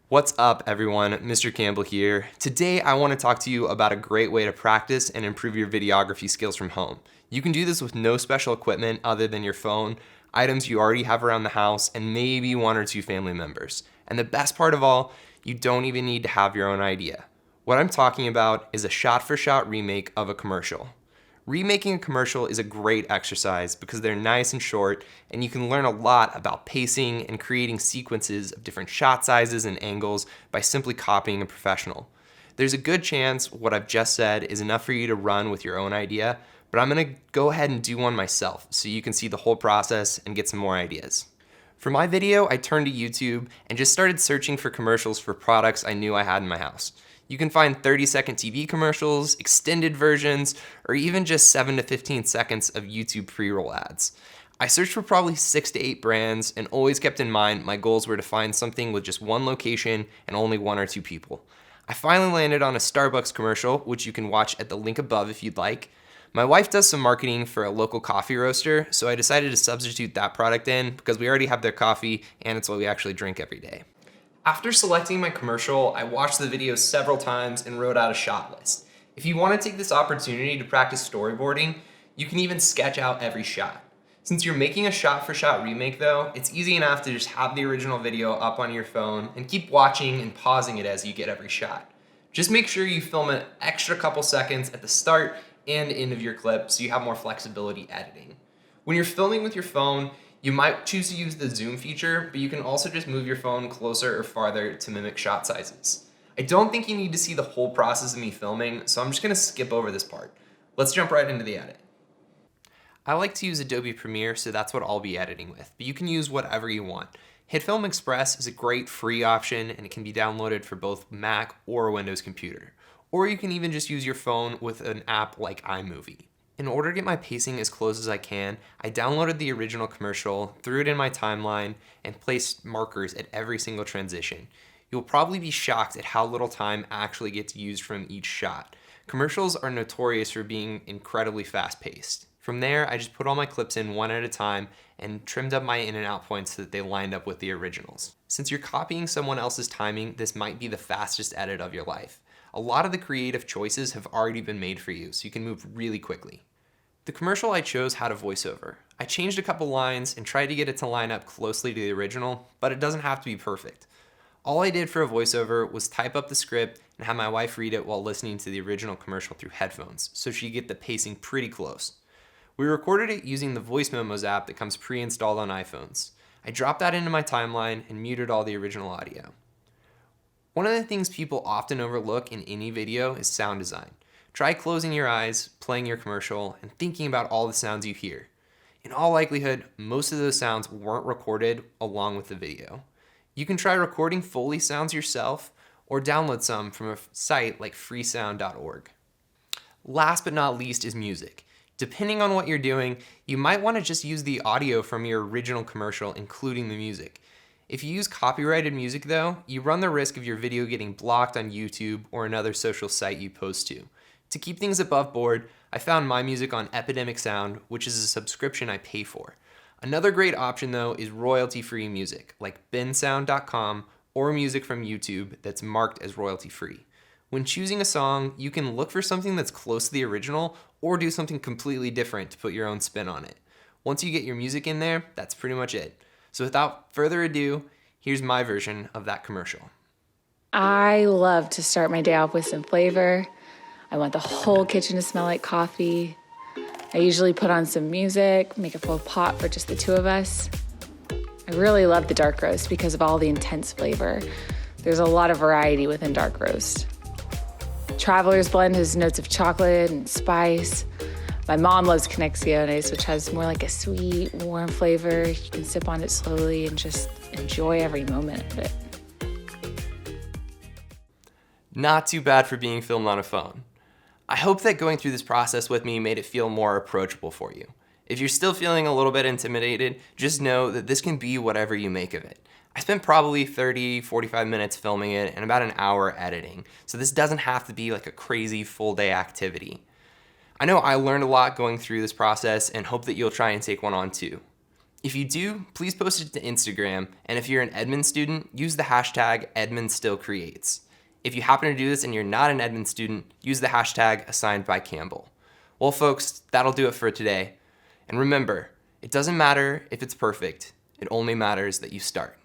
What's up, everyone? Mr. Campbell here. Today I want to talk to you about a great way to practice and improve your videography skills from home. You can do this with no special equipment other than your phone, items you already have around the house, and maybe one or two family members. And the best part of all, you don't even need to have your own idea. What I'm talking about is a shot-for-shot remake of a commercial. Remaking a commercial is a great exercise because they're nice and short, and you can learn a lot about pacing and creating sequences of different shot sizes and angles by simply copying a professional. There's a good chance what I've just said is enough for you to run with your own idea, but I'm gonna go ahead and do one myself so you can see the whole process and get some more ideas. For my video, I turned to YouTube and just started searching for commercials for products I knew I had in my house. You can find 30-second TV commercials, extended versions, or even just 7 to 15 seconds of YouTube pre-roll ads. I searched for probably 6 to 8 brands and always kept in mind my goals were to find something with just one location and only 1 or 2 people. I finally landed on a Starbucks commercial, which you can watch at the link above if you'd like. My wife does some marketing for a local coffee roaster, so I decided to substitute that product in because we already have their coffee and it's what we actually drink every day. After selecting my commercial, I watched the video several times and wrote out a shot list. If you want to take this opportunity to practice storyboarding, you can even sketch out every shot. Since you're making a shot-for-shot remake though, it's easy enough to just have the original video up on your phone and keep watching and pausing it as you get every shot. Just make sure you film an extra couple seconds at the start and end of your clip so you have more flexibility editing. When you're filming with your phone, you might choose to use the zoom feature, but you can also just move your phone closer or farther to mimic shot sizes. I don't think you need to see the whole process of me filming, so I'm just gonna skip over this part. Let's jump right into the edit. I like to use Adobe Premiere, so that's what I'll be editing with, but you can use whatever you want. HitFilm Express is a great free option, and it can be downloaded for both Mac or Windows computer. Or you can even just use your phone with an app like iMovie. In order to get my pacing as close as I can, I downloaded the original commercial, threw it in my timeline, and placed markers at every single transition. You'll probably be shocked at how little time actually gets used from each shot. Commercials are notorious for being incredibly fast-paced. From there, I just put all my clips in one at a time and trimmed up my in and out points so that they lined up with the originals. Since you're copying someone else's timing, this might be the fastest edit of your life. A lot of the creative choices have already been made for you, so you can move really quickly. The commercial I chose had a voiceover. I changed a couple lines and tried to get it to line up closely to the original, but it doesn't have to be perfect. All I did for a voiceover was type up the script and have my wife read it while listening to the original commercial through headphones, so she'd get the pacing pretty close. We recorded it using the Voice Memos app that comes pre-installed on iPhones. I dropped that into my timeline and muted all the original audio. One of the things people often overlook in any video is sound design. Try closing your eyes, playing your commercial, and thinking about all the sounds you hear. In all likelihood, most of those sounds weren't recorded along with the video. You can try recording Foley sounds yourself, or download some from a site like freesound.org. Last but not least is music. Depending on what you're doing, you might want to just use the audio from your original commercial, including the music. If you use copyrighted music though, you run the risk of your video getting blocked on YouTube or another social site you post to. To keep things above board, I found my music on Epidemic Sound, which is a subscription I pay for. Another great option though is royalty-free music, like bensound.com or music from YouTube that's marked as royalty-free. When choosing a song, you can look for something that's close to the original or do something completely different to put your own spin on it. Once you get your music in there, that's pretty much it. So without further ado, here's my version of that commercial. I love to start my day off with some flavor. I want the whole kitchen to smell like coffee. I usually put on some music, make a full pot for just the two of us. I really love the dark roast because of all the intense flavor. There's a lot of variety within dark roast. Traveler's Blend has notes of chocolate and spice. My mom loves Connexiones, which has more like a sweet, warm flavor. You can sip on it slowly and just enjoy every moment of it. Not too bad for being filmed on a phone. I hope that going through this process with me made it feel more approachable for you. If you're still feeling a little bit intimidated, just know that this can be whatever you make of it. I spent probably 30-45 minutes filming it and about an hour editing, so this doesn't have to be like a crazy full-day activity. I know I learned a lot going through this process and hope that you'll try and take one on too. If you do, please post it to Instagram, and if you're an Edmond student, use the hashtag EdmondStillCreates. If you happen to do this and you're not an Edmond student, use the hashtag AssignedByCampbell. Well, folks, that'll do it for today. And remember, it doesn't matter if it's perfect, it only matters that you start.